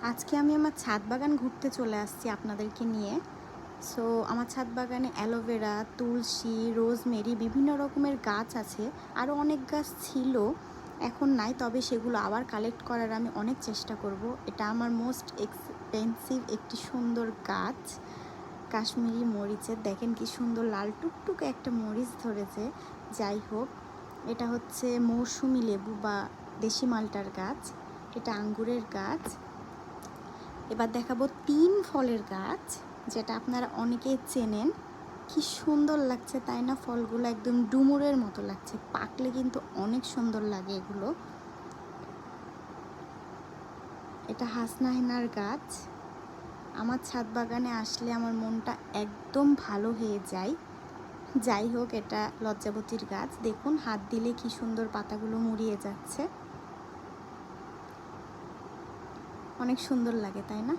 আজকে আমি আমার ছাদ বাগান ঘুরতে চলে আসছি আপনাদেরকে নিয়ে। সো আমার ছাদ বাগানে অ্যালোভেরা, তুলসী, রোজমেরি বিভিন্ন রকমের গাছ আছে। আরও অনেক গাছ ছিল, এখন নাই, তবে সেগুলো আবার কালেক্ট করার আমি অনেক চেষ্টা করব। এটা আমার মোস্ট এক্সপেন্সিভ একটি সুন্দর গাছ, কাশ্মীরি মরিচের। দেখেন কি সুন্দর লাল টুকটুকে একটা মরিচ ধরেছে। যাই হোক, এটা হচ্ছে মৌসুমি লেবু বা দেশি মালটার গাছ। এটা আঙ্গুরের গাছ। এবার দেখাবো 3 ফলের গাছ, যেটা আপনারা অনেকেই চেনেন। কি সুন্দর লাগছে তাই না? ফলগুলো একদম ডুমুরের মতো লাগছে, পাকলে কিন্তু অনেক সুন্দর লাগে এগুলো। এটা হাসনা হেনার গাছ। আমার ছাদ বাগানে আসলে আমার মনটা একদম ভালো হয়ে যায়। যাই হোক, এটা লজ্জাবতীর গাছ। দেখুন হাত দিলে কি সুন্দর পাতাগুলো মুড়িয়ে যাচ্ছে, অনেক সুন্দর লাগে তাই না?